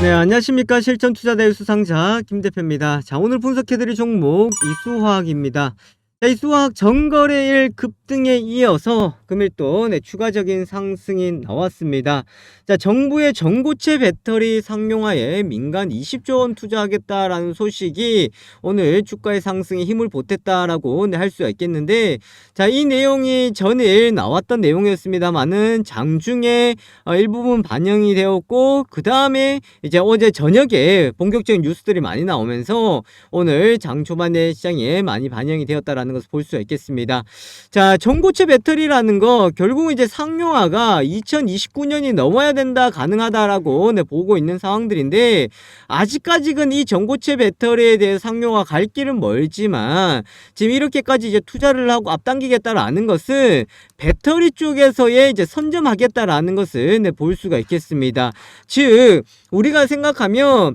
네, 안녕하십니까. 실전투자대회 수상자 김대표입니다. 자, 오늘 분석해드릴 종목 이수화학입니다. 자, 이수화학 전거래일 급등에 이어서 금일 또 추가적인 상승이 나왔습니다. 자, 정부의 전고체 배터리 상용화에 민간 20조 원 투자하겠다라는 소식이 오늘 주가의 상승에 힘을 보탰다라고 할 수가 있겠는데, 자, 이 내용이 전일 나왔던 내용이었습니다만은 장중에 일부분 반영이 되었고, 그 다음에 이제 어제 저녁에 본격적인 뉴스들이 많이 나오면서 오늘 장 초반에 시장에 많이 반영이 되었다라는 것을 볼 수가 있겠습니다. 자, 전고체 배터리라는 거 결국 이제 상용화가 2029년이 넘어야 된다, 가능하다라고 보고 있는 상황들인데, 아직까지는 이 전고체 배터리에 대해 상용화 갈 길은 멀지만 지금 이렇게까지 이제 투자를 하고 앞당기겠다라는 것은 배터리 쪽에서의 이제 선점하겠다라는 것을 볼 수가 있겠습니다. 즉 우리가 생각하면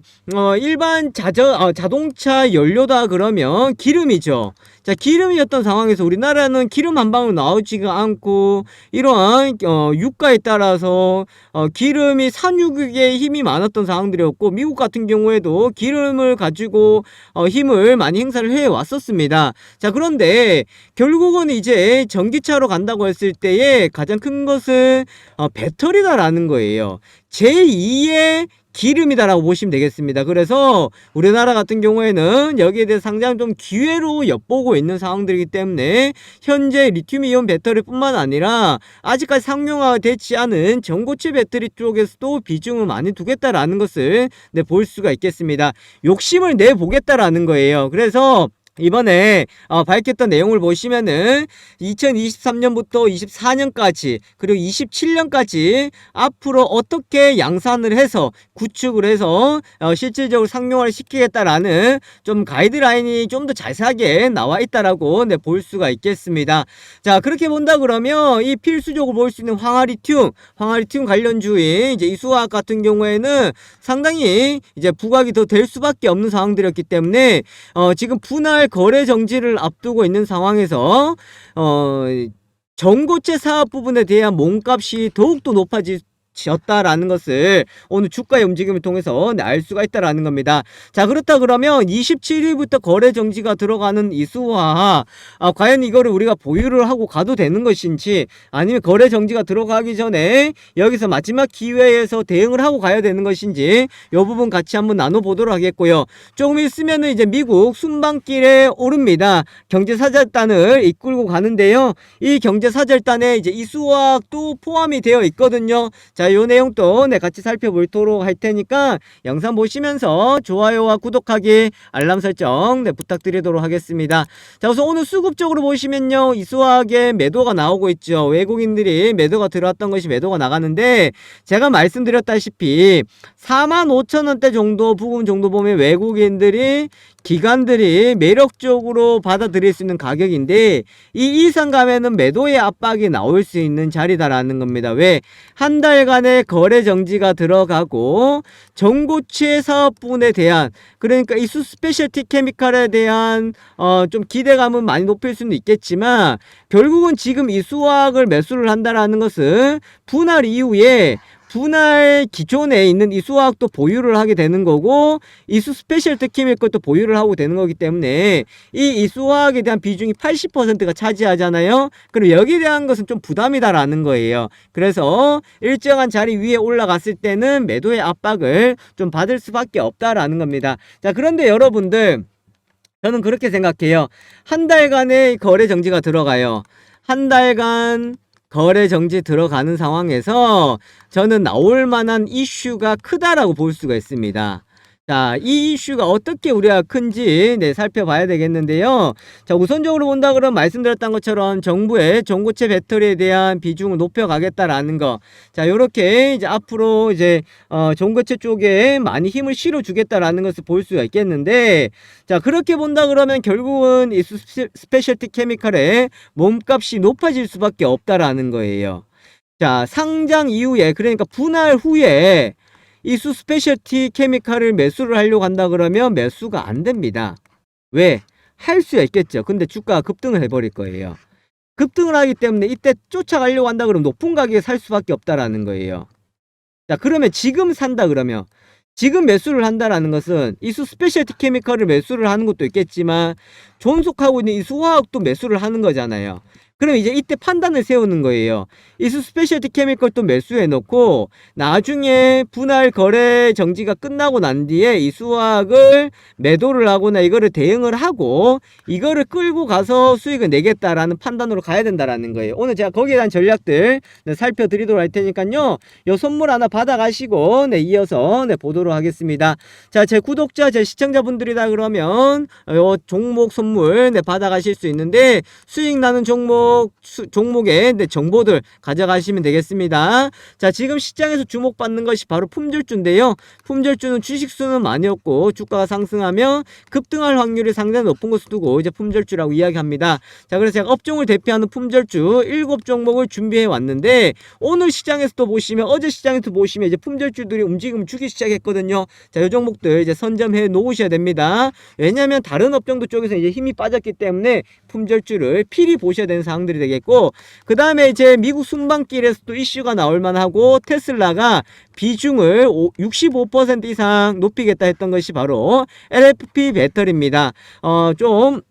일반 자동차 연료다 그러면 기름이죠. 자, 기름이었던 상황에서 우리나라는 기름 한 방울 나오지가 않고 이러한 유가에 따라서 기름이 산유국에 힘이 많았던 상황들이었고, 미국 같은 경우에도 기름을 가지고 힘을 많이 행사를 해 왔었습니다. 자, 그런데 결국은 이제 전기차로 간다고 했을 때에 가장 큰 것은 배터리다라는 거예요. 제2의 기름이다라고 보시면 되겠습니다. 그래서 우리나라 같은 경우에는 여기에 대해 상당히 좀 기회로 엿보고 있는 상황들이기 때문에 현재 리튬이온 배터리뿐만 아니라 아직까지 상용화가 되지 않은 전고체 배터리 쪽에서도 비중을 많이 두겠다라는 것을 볼 수가 있겠습니다. 욕심을 내보겠다라는 거예요. 그래서 이번에 밝혔던 내용을 보시면은 2023년부터 24년까지 그리고 27년까지 앞으로 어떻게 양산을 해서 구축을 해서 실질적으로 상용화를 시키겠다라는 좀 가이드라인이 좀 더 자세하게 나와 있다라고 볼 수가 있겠습니다. 자, 그렇게 본다 그러면 이 필수적으로 볼 수 있는 황화리튬 관련주인 이제 이수화학 같은 경우에는 상당히 이제 부각이 더 될 수밖에 없는 상황들이었기 때문에 지금 분할 거래 정지를 앞두고 있는 상황에서 전고체 사업 부분에 대한 몸값이 더욱더 높아졌다라는 것을 오늘 주가의 움직임을 통해서 알 수가 있다라는 겁니다. 자, 그렇다 그러면 27일부터 거래 정지가 들어가는 이수화학, 과연 이거를 우리가 보유를 하고 가도 되는 것인지, 아니면 거래 정지가 들어가기 전에 여기서 마지막 기회에서 대응을 하고 가야 되는 것인지, 이 부분 같이 한번 나눠보도록 하겠고요. 조금 있으면은 이제 미국 순방길에 오릅니다. 경제사절단을 이끌고 가는데요. 이 경제사절단에 이제 이수화학도 포함이 되어 있거든요. 자, 요 내용도 같이 살펴보도록 할 테니까 영상 보시면서 좋아요와 구독하기, 알람 설정 부탁드리도록 하겠습니다. 자, 우선 오늘 수급적으로 보시면요, 이수화학의 매도가 나오고 있죠. 외국인들이 매도가 들어왔던 것이 매도가 나가는데, 제가 말씀드렸다시피 45,000원대 정도 부분 정도 보면 외국인들이, 기관들이 매력적으로 받아들일 수 있는 가격인데, 이 이상 가면은 매도의 압박이 나올 수 있는 자리다라는 겁니다. 왜? 한 달간의 거래 정지가 들어가고 전고체 사업분에 대한, 그러니까 이수 스페셜티 케미칼에 대한 좀 기대감은 많이 높일 수는 있겠지만, 결국은 지금 이수화학을 매수를 한다라는 것은 분할 이후에 분할 기존에 있는 이수화학도 보유를 하게 되는 거고, 이수 스페셜티 케미칼도 보유를 하고 되는 거기 때문에 이 이수화학에 대한 비중이 80%가 차지하잖아요. 그럼 여기에 대한 것은 좀 부담이다라는 거예요. 그래서 일정한 자리 위에 올라갔을 때는 매도의 압박을 좀 받을 수밖에 없다라는 겁니다. 자, 그런데 여러분들, 저는 그렇게 생각해요. 한 달간의 거래 정지가 들어가요. 한 달간 거래 정지 들어가는 상황에서 저는 나올 만한 이슈가 크다라고 볼 수가 있습니다. 자, 이 이슈가 어떻게 우리가 큰지 살펴봐야 되겠는데요. 자, 우선적으로 본다 그러면 말씀드렸던 것처럼 정부의 전고체 배터리에 대한 비중을 높여가겠다라는 거. 자, 요렇게 이제 앞으로 이제 전고체 쪽에 많이 힘을 실어주겠다라는 것을 볼 수가 있겠는데, 자, 그렇게 본다 그러면 결국은 이 스페셜티 케미칼의 몸값이 높아질 수밖에 없다라는 거예요. 자, 상장 이후에, 그러니까 분할 후에 이수 스페셜티 케미칼을 매수를 하려고 한다 그러면 매수가 안 됩니다. 왜? 할 수야 있겠죠. 근데 주가가 급등을 해버릴 거예요. 급등을 하기 때문에 이때 쫓아가려고 한다 그러면 높은 가격에 살 수밖에 없다라는 거예요. 자, 그러면 지금 산다 그러면 지금 매수를 한다라는 것은 이수 스페셜티 케미컬을 매수를 하는 것도 있겠지만 존속하고 있는 이수 화학도 매수를 하는 거잖아요. 그럼 이제 이때 판단을 세우는 거예요. 이수 스페셜티 케미컬 또 매수해 놓고 나중에 분할 거래 정지가 끝나고 난 뒤에 이수화학을 매도를 하거나 이거를 대응을 하고 이거를 끌고 가서 수익을 내겠다라는 판단으로 가야 된다라는 거예요. 오늘 제가 거기에 대한 전략들 살펴드리도록 할 테니까요. 요 선물 하나 받아가시고 이어서 보도록 하겠습니다. 자, 제 구독자, 제 시청자분들이다 그러면 요 종목 선물 받아가실 수 있는데 수익 나는 종목의 정보들 가져가시면 되겠습니다. 자, 지금 시장에서 주목받는 것이 바로 품절주인데요. 품절주는 주식수는 많이 없고 주가가 상승하며 급등할 확률이 상당히 높은 것을 두고 이제 품절주라고 이야기합니다. 자, 그래서 제가 업종을 대표하는 품절주 7종목을 준비해 왔는데 오늘 시장에서도 보시면 어제 시장에서 보시면 이제 품절주들이 움직임을 주기 시작했거든요. 자, 이 종목들 이제 선점해 놓으셔야 됩니다. 왜냐하면 다른 업종도 쪽에서 이제 힘이 빠졌기 때문에 품절주를 필히 보셔야 되는 상황들이 되겠고, 그 다음에 이제 미국 순방길에서도 이슈가 나올 만하고 테슬라가 비중을 65% 이상 높이겠다 했던 것이 바로 LFP 배터리입니다. 좀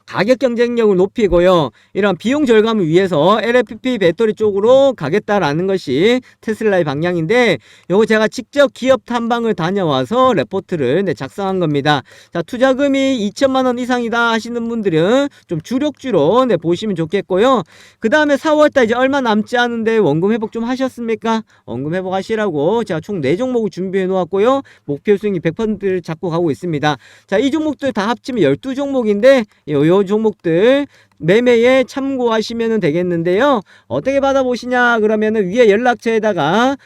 가격 경쟁력을 높이고요. 이런 비용 절감을 위해서 LFP 배터리 쪽으로 가겠다라는 것이 테슬라의 방향인데 요거 제가 직접 기업 탐방을 다녀와서 레포트를 작성한 겁니다. 자, 투자금이 2천만 원 이상이다 하시는 분들은 좀 주력주로 보시면 좋겠고요. 그 다음에 4월달 이제 얼마 남지 않은데 원금 회복 좀 하셨습니까? 원금 회복 하시라고 제가 총 4종목을 준비해 놓았고요. 목표 수익이 100%를 잡고 가고 있습니다. 자, 이 종목들 다 합치면 12종목인데 요 종목들 매매에 참고하시면 되겠는데요. 어떻게 받아보시냐 그러면은 위에 연락처에다가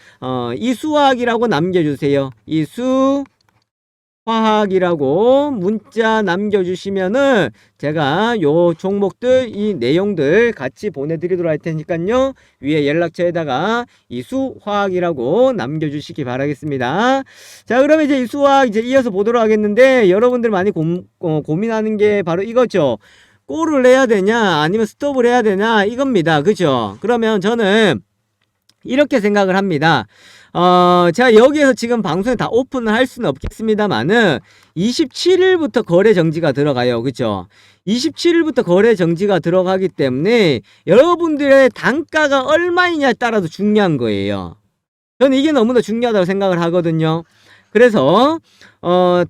이수화학이라고 남겨주세요. 이수화학이라고 문자 남겨주시면은 제가 요 종목들 이 내용들 같이 보내드리도록 할 테니까요. 위에 연락처에다가 이수화학이라고 남겨주시기 바라겠습니다. 자, 그러면 이제 이수화학 이제 이어서 보도록 하겠는데 여러분들 많이 고민하는 게 바로 이거죠. 골을 해야 되냐 아니면 스톱을 해야 되냐 이겁니다. 그죠? 그러면 저는 이렇게 생각을 합니다. 제가 여기에서 지금 방송에 다 오픈을 할 수는 없겠습니다만은 27일부터 거래 정지가 들어가요. 그죠? 27일부터 거래 정지가 들어가기 때문에 여러분들의 단가가 얼마이냐에 따라서 중요한 거예요. 저는 이게 너무나 중요하다고 생각을 하거든요. 그래서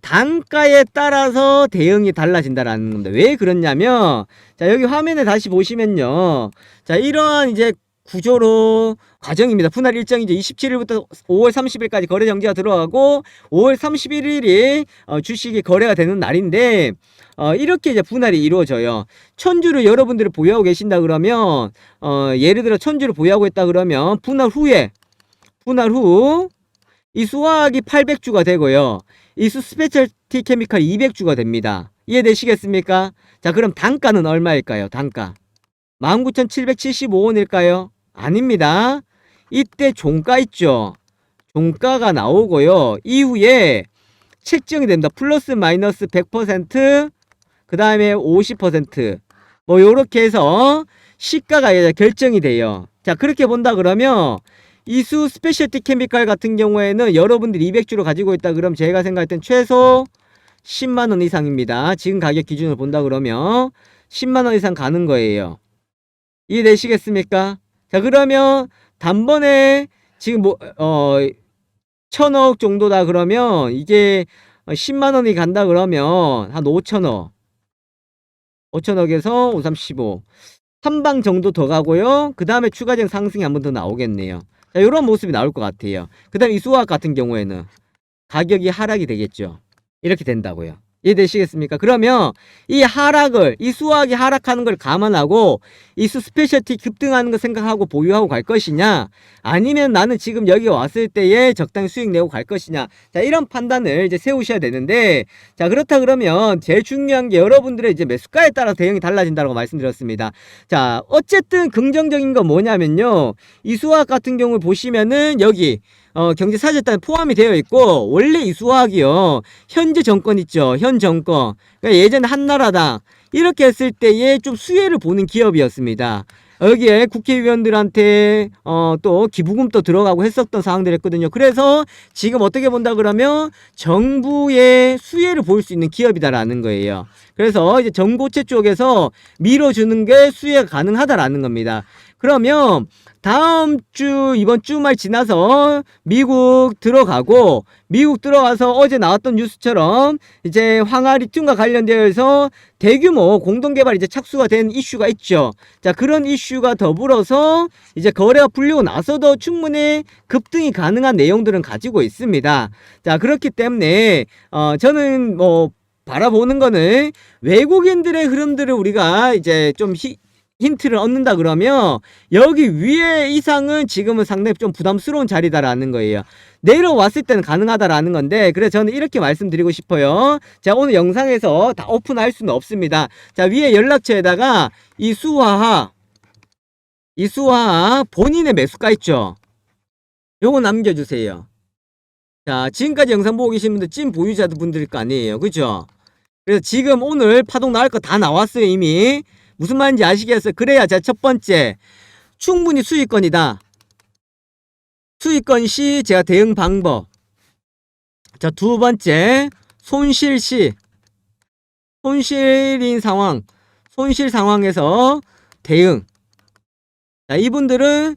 단가에 따라서 대응이 달라진다라는 겁니다. 왜 그렇냐면 자, 여기 화면에 다시 보시면요. 자, 이러한 이제 구조로 과정입니다. 분할 일정이 이제 27일부터 5월 30일까지 거래 정지가 들어가고 5월 31일이 주식이 거래가 되는 날인데 이렇게 이제 분할이 이루어져요. 천주를 여러분들이 보유하고 계신다 그러면 예를 들어 천주를 보유하고 있다 그러면 분할 후 이수화학이 800주가 되고요. 이수 스페셜티 케미칼 200주가 됩니다. 이해되시겠습니까? 자, 그럼 단가는 얼마일까요? 단가 19,775원일까요? 아닙니다. 이때 종가 있죠. 종가가 나오고요. 이후에 책정이 됩니다. 플러스 마이너스 100%, 그 다음에 50%, 뭐 요렇게 해서 시가가 결정이 돼요. 자, 그렇게 본다 그러면 이수 스페셜티 케미칼 같은 경우에는 여러분들이 200주로 가지고 있다 그러면 제가 생각할 땐 최소 10만원 이상입니다. 지금 가격 기준으로 본다 그러면 10만원 이상 가는 거예요. 이해되시겠습니까? 자, 그러면 단번에 지금 1000억 정도다 그러면 이게 10만원이 간다 그러면 한 5천억 5천억에서 5, 3, 15 3방 정도 더 가고요. 그 다음에 추가적인 상승이 한 번 더 나오겠네요. 자, 이런 모습이 나올 것 같아요. 그 다음에 이수화학 같은 경우에는 가격이 하락이 되겠죠. 이렇게 된다고요. 이해되시겠습니까? 그러면 이 수화학이 하락하는 걸 감안하고 이수 스페셜티 급등하는 거 생각하고 보유하고 갈 것이냐, 아니면 나는 지금 여기 왔을 때에 적당히 수익 내고 갈 것이냐, 자, 이런 판단을 이제 세우셔야 되는데, 자, 그렇다 그러면 제일 중요한 게 여러분들의 이제 매수가에 따라 대응이 달라진다고 말씀드렸습니다. 자, 어쨌든 긍정적인 건 뭐냐면요, 이수화학 같은 경우 보시면은 여기 경제사절단에 포함이 되어 있고, 원래 이수화학이요, 현재 정권 있죠, 현 정권, 그러니까 예전에 한나라당 이렇게 했을 때에 좀 수혜를 보는 기업이었습니다. 여기에 국회의원들한테 또 기부금도 들어가고 했었던 사항들이었거든요. 그래서 지금 어떻게 본다 그러면 정부의 수혜를 볼 수 있는 기업이다라는 거예요. 그래서 이제 정고체 쪽에서 밀어주는 게 수혜가 가능하다라는 겁니다. 그러면 다음 주 이번 주말 지나서 미국 들어가서 어제 나왔던 뉴스처럼 이제 황화리튬과 관련되어서 대규모 공동개발 이제 착수가 된 이슈가 있죠. 자, 그런 이슈가 더불어서 이제 거래가 풀리고 나서도 충분히 급등이 가능한 내용들은 가지고 있습니다. 자, 그렇기 때문에 저는 뭐 바라보는 거는 외국인들의 흐름들을 우리가 이제 좀 힌트를 얻는다 그러면 여기 위에 이상은 지금은 상당히 좀 부담스러운 자리다라는 거예요. 내려왔을 때는 가능하다라는 건데, 그래서 저는 이렇게 말씀드리고 싶어요. 자, 오늘 영상에서 다 오픈할 수는 없습니다. 자, 위에 연락처에다가 이수화학 본인의 매수가 있죠. 요거 남겨주세요. 자, 지금까지 영상 보고 계신 분들 찐 보유자분들일 거 아니에요. 그죠? 그래서 지금 오늘 파동 나올 거 다 나왔어요. 이미. 무슨 말인지 아시겠어요? 그래야 자, 첫 번째, 충분히 수익권이다. 수익권 시 제가 대응 방법. 자, 두 번째, 손실 시, 손실 상황에서 대응. 자, 이분들은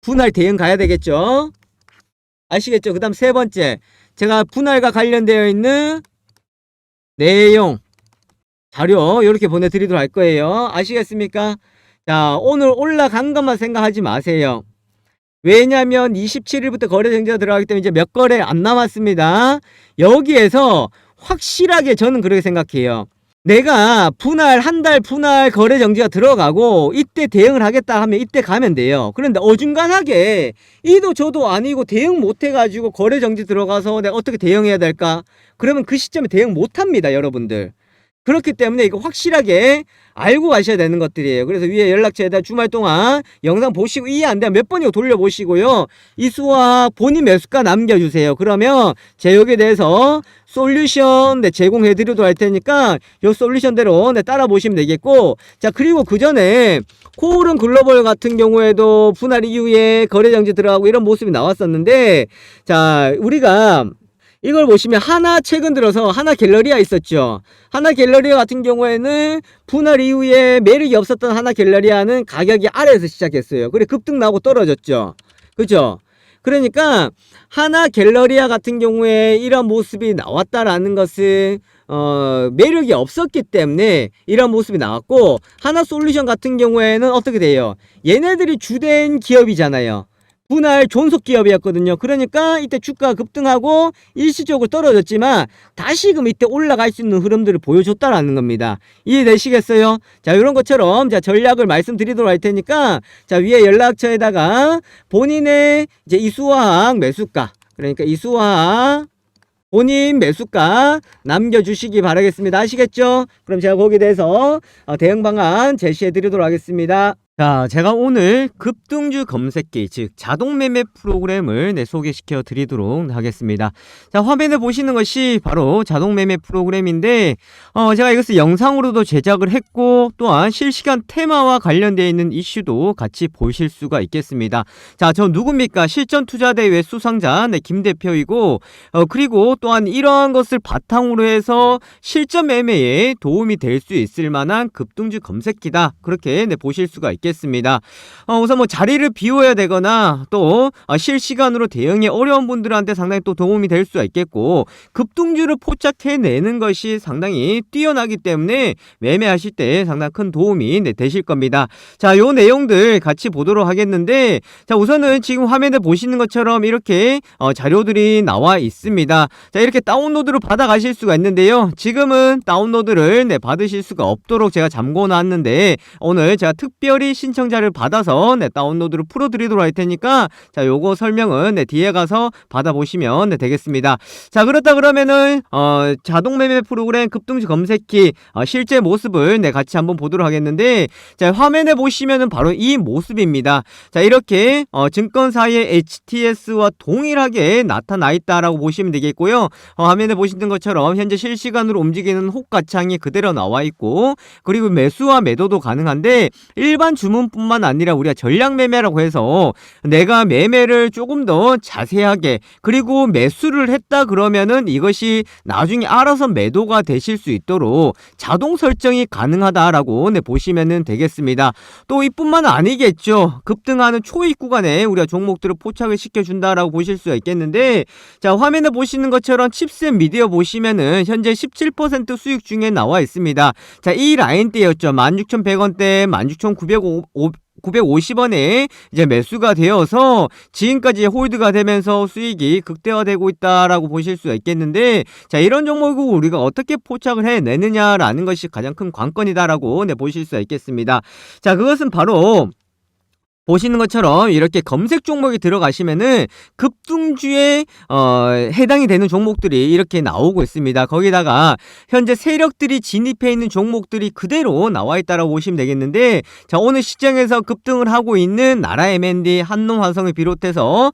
분할 대응 가야 되겠죠? 아시겠죠? 그 다음 세 번째, 제가 분할과 관련되어 있는 내용, 자료 이렇게 보내드리도록 할 거예요. 아시겠습니까? 자, 오늘 올라간 것만 생각하지 마세요. 왜냐면 27일부터 거래 정지가 들어가기 때문에 이제 몇 거래 안 남았습니다. 여기에서 확실하게 저는 그렇게 생각해요. 내가 한 달 분할 거래 정지가 들어가고 이때 대응을 하겠다 하면 이때 가면 돼요. 그런데 어중간하게 이도 저도 아니고 대응 못 해가지고 거래 정지 들어가서 내가 어떻게 대응해야 될까? 그러면 그 시점에 대응 못 합니다, 여러분들. 그렇기 때문에 이거 확실하게 알고 가셔야 되는 것들이에요. 그래서 위에 연락처에다 주말 동안 영상 보시고 이해 안 되면 몇 번이고 돌려보시고요. 이수화학 본인 매수가 남겨주세요. 그러면 제 여기에 대해서 솔루션 제공해 드리도록 할 테니까 요 솔루션대로 따라 보시면 되겠고, 자, 그리고 그 전에 코오른 글로벌 같은 경우에도 분할 이후에 거래 정지 들어가고 이런 모습이 나왔었는데, 자, 우리가 이걸 보시면 하나 최근 들어서 하나 갤러리아 있었죠. 하나 갤러리아 같은 경우에는 분할 이후에 매력이 없었던 하나 갤러리아는 가격이 아래에서 시작했어요. 그래 급등 나고 떨어졌죠. 그죠? 그러니까 하나 갤러리아 같은 경우에 이런 모습이 나왔다라는 것은 매력이 없었기 때문에 이런 모습이 나왔고, 하나 솔루션 같은 경우에는 어떻게 돼요? 얘네들이 주된 기업이잖아요. 분할 존속 기업이었거든요. 그러니까 이때 주가가 급등하고 일시적으로 떨어졌지만 다시금 이때 올라갈 수 있는 흐름들을 보여줬다라는 겁니다. 이해되시겠어요? 자, 이런 것처럼 자, 전략을 말씀드리도록 할 테니까 자, 위에 연락처에다가 본인의 이제 이수화학 매수가, 그러니까 이수화학 본인 매수가 남겨주시기 바라겠습니다. 아시겠죠? 그럼 제가 거기에 대해서 대응 방안 제시해 드리도록 하겠습니다. 자, 제가 오늘 급등주 검색기, 즉 자동 매매 프로그램을 소개시켜 드리도록 하겠습니다. 자, 화면에 보시는 것이 바로 자동 매매 프로그램인데 제가 이것을 영상으로도 제작을 했고 또한 실시간 테마와 관련되어 있는 이슈도 같이 보실 수가 있겠습니다. 자, 저 누굽니까? 실전투자대회 수상자 김 대표이고 그리고 또한 이러한 것을 바탕으로 해서 실전 매매에 도움이 될 수 있을 만한 급등주 검색기다, 그렇게 보실 수가 있겠습니다. 우선 뭐 자리를 비워야 되거나 또 실시간으로 대응이 어려운 분들한테 상당히 또 도움이 될 수가 있겠고, 급등주를 포착해내는 것이 상당히 뛰어나기 때문에 매매하실 때 상당히 큰 도움이 되실 겁니다. 자, 요 내용들 같이 보도록 하겠는데, 자, 우선은 지금 화면에 보시는 것처럼 이렇게 자료들이 나와 있습니다. 자, 이렇게 다운로드를 받아 가실 수가 있는데요. 지금은 다운로드를 받으실 수가 없도록 제가 잠궈 놨는데, 오늘 제가 특별히 신청자를 받아서 다운로드를 풀어드리도록 할 테니까 자, 요거 설명은 뒤에 가서 받아보시면 되겠습니다. 자, 그렇다 그러면은 자동 매매 프로그램 급등주 검색기 실제 모습을 같이 한번 보도록 하겠는데, 자, 화면에 보시면은 바로 이 모습입니다. 자, 이렇게 증권사의 HTS와 동일하게 나타나 있다라고 보시면 되겠고요. 화면에 보시는 것처럼 현재 실시간으로 움직이는 호가창이 그대로 나와 있고, 그리고 매수와 매도도 가능한데 일반 주문뿐만 아니라 우리가 전략 매매라고 해서 내가 매매를 조금 더 자세하게 그리고 매수를 했다 그러면은 이것이 나중에 알아서 매도가 되실 수 있도록 자동 설정이 가능하다라고 보시면은 되겠습니다. 또 이뿐만 아니겠죠. 급등하는 초입 구간에 우리가 종목들을 포착을 시켜준다라고 보실 수가 있겠는데, 자, 화면에 보시는 것처럼 칩셋 미디어 보시면은 현재 17% 수익 중에 나와 있습니다. 자, 이 라인대였죠. 16,100원대, 16,950원에 이제 매수가 되어서 지금까지 홀드가 되면서 수익이 극대화되고 있다라고 보실 수가 있겠는데, 자, 이런 종목을 우리가 어떻게 포착을 해내느냐라는 것이 가장 큰 관건이다라고 보실 수가 있겠습니다. 자, 그것은 바로 보시는 것처럼 이렇게 검색 종목이 들어가시면은 급등주에 해당이 되는 종목들이 이렇게 나오고 있습니다. 거기다가 현재 세력들이 진입해 있는 종목들이 그대로 나와 있다라고 보시면 되겠는데, 자, 오늘 시장에서 급등을 하고 있는 나라 M&D, 한농화성을 비롯해서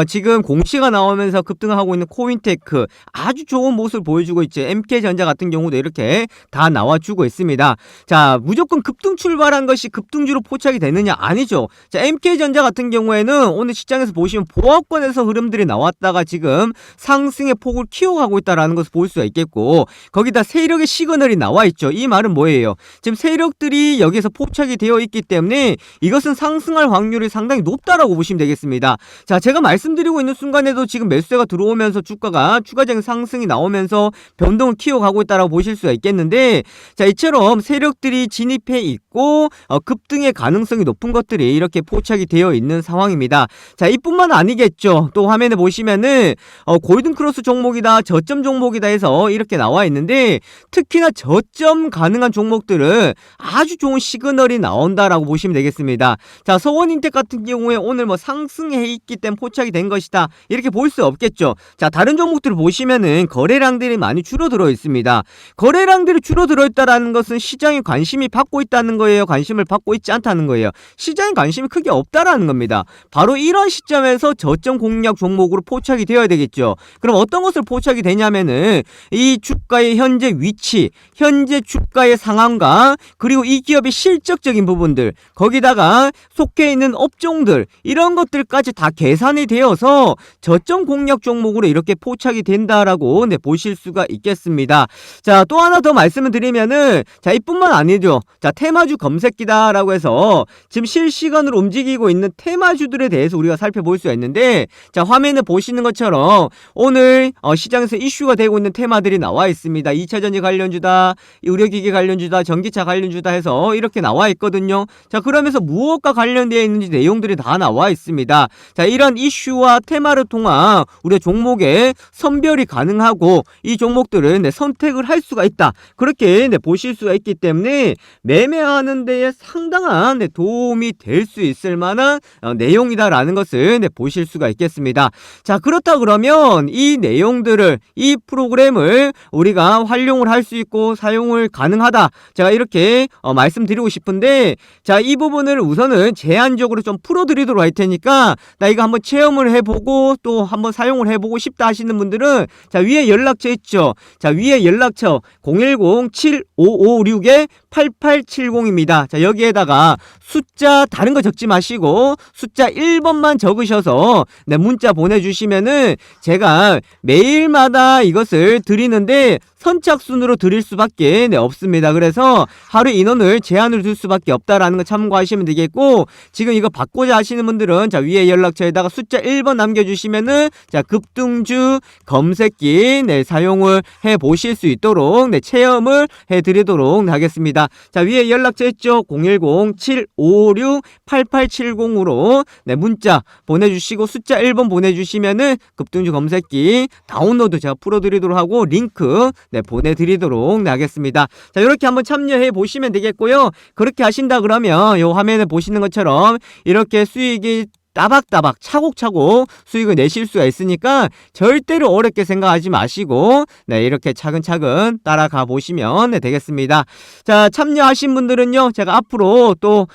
지금 공시가 나오면서 급등을 하고 있는 코인테크 아주 좋은 모습을 보여주고 있죠. MK전자 같은 경우도 이렇게 다 나와주고 있습니다. 자, 무조건 급등 출발한 것이 급등주로 포착이 되느냐? 아니죠. 자, MK전자 같은 경우에는 오늘 시장에서 보시면 보합권에서 흐름들이 나왔다가 지금 상승의 폭을 키워가고 있다는 것을 볼 수가 있겠고, 거기다 세력의 시그널이 나와 있죠. 이 말은 뭐예요? 지금 세력들이 여기서 포착이 되어 있기 때문에 이것은 상승할 확률이 상당히 높다라고 보시면 되겠습니다. 자, 제가 말씀드리고 있는 순간에도 지금 매수세가 들어오면서 주가가 추가적인 상승이 나오면서 변동을 키워가고 있다라고 보실 수가 있겠는데, 자, 이처럼 세력들이 진입해 있고 급등의 가능성이 높은 것들이 이렇게 포착이 되어 있는 상황입니다. 자, 이뿐만 아니겠죠. 또 화면에 보시면은 골든크로스 종목이다, 저점 종목이다 해서 이렇게 나와 있는데, 특히나 저점 가능한 종목들은 아주 좋은 시그널이 나온다라고 보시면 되겠습니다. 자, 서원인텍 같은 경우에 오늘 뭐 상승해 있기 때문에 포착이 된 것이다, 이렇게 볼 수 없겠죠. 자, 다른 종목들을 보시면은 거래량들이 많이 줄어들어 있습니다. 거래량들이 줄어들어 있다라는 것은 시장에 관심이 받고 있다는 거예요? 관심을 받고 있지 않다는 거예요? 시장에 관심이 크게 없다라는 겁니다. 바로 이런 시점에서 저점 공략 종목으로 포착이 되어야 되겠죠. 그럼 어떤 것을 포착이 되냐면은 이 주가의 현재 위치, 현재 주가의 상황과 그리고 이 기업의 실적적인 부분들, 거기다가 속해 있는 업종들, 이런 것들까지 다 계산이 되어서 저점 공략 종목으로 이렇게 포착이 된다라고 보실 수가 있겠습니다. 자, 또 하나 더 말씀을 드리면은, 자, 이뿐만 아니죠. 자, 테마주 검색기다라고 해서 지금 실시간으로 움직이고 있는 테마주들에 대해서 우리가 살펴볼 수가 있는데, 자, 화면에 보시는 것처럼 오늘 시장에서 이슈가 되고 있는 테마들이 나와 있습니다. 2차전지 관련주다, 의료기기 관련주다, 전기차 관련주다 해서 이렇게 나와 있거든요. 자, 그러면서 무엇과 관련되어 있는지 내용들이 다 나와 있습니다. 자, 이런 이슈와 테마를 통한 우리가 종목의 선별이 가능하고 이 종목들은 선택을 할 수가 있다, 그렇게 보실 수가 있기 때문에 매매하는 데에 상당한 도움이 될 수 있을 만한 내용이다라는 것을 보실 수가 있겠습니다. 자, 그렇다 그러면 이 내용들을, 이 프로그램을 우리가 활용을 할 수 있고 사용을 가능하다, 제가 이렇게 말씀드리고 싶은데, 자, 이 부분을 우선은 제한적으로 좀 풀어드리도록 할 테니까 나 이거 한번 체험을 해보고 또 한번 사용을 해보고 싶다 하시는 분들은, 자, 위에 연락처 있죠. 자, 위에 연락처 010-7556-8870입니다. 자, 여기에다가 숫자 다른 거 적지 마시고 숫자 1번만 적으셔서 문자 보내주시면은 제가 매일마다 이것을 드리는데 선착순으로 드릴 수밖에 없습니다. 그래서 하루 인원을 제한을 둘 수밖에 없다라는 거 참고하시면 되겠고, 지금 이거 받고자 하시는 분들은 자, 위에 연락처에다가 숫자 1번 남겨주시면은 자, 급등주 검색기 사용을 해 보실 수 있도록 체험을 해 드리도록 하겠습니다. 자, 위에 연락처 있죠. 010-7556-8870으로 문자 보내주시고 숫자 1번 보내주시면은 급등주 검색기 다운로드 제가 풀어드리도록 하고 링크 보내드리도록 하겠습니다. 자, 이렇게 한번 참여해 보시면 되겠고요. 그렇게 하신다 그러면 요 화면에 보시는 것처럼 이렇게 수익이 따박따박 차곡차곡 수익을 내실 수가 있으니까 절대로 어렵게 생각하지 마시고 네, 이렇게 차근차근 따라가 보시면 네, 되겠습니다. 자, 참여하신 분들은요, 제가 앞으로 또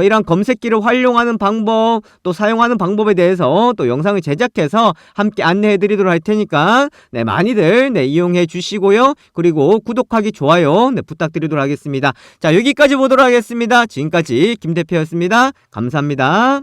이런 검색기를 활용하는 방법, 또 사용하는 방법에 대해서 또 영상을 제작해서 함께 안내해 드리도록 할 테니까 네, 많이들 네, 이용해 주시고요. 그리고 구독하기, 좋아요 네, 부탁드리도록 하겠습니다. 자, 여기까지 보도록 하겠습니다. 지금까지 김 대표였습니다. 감사합니다.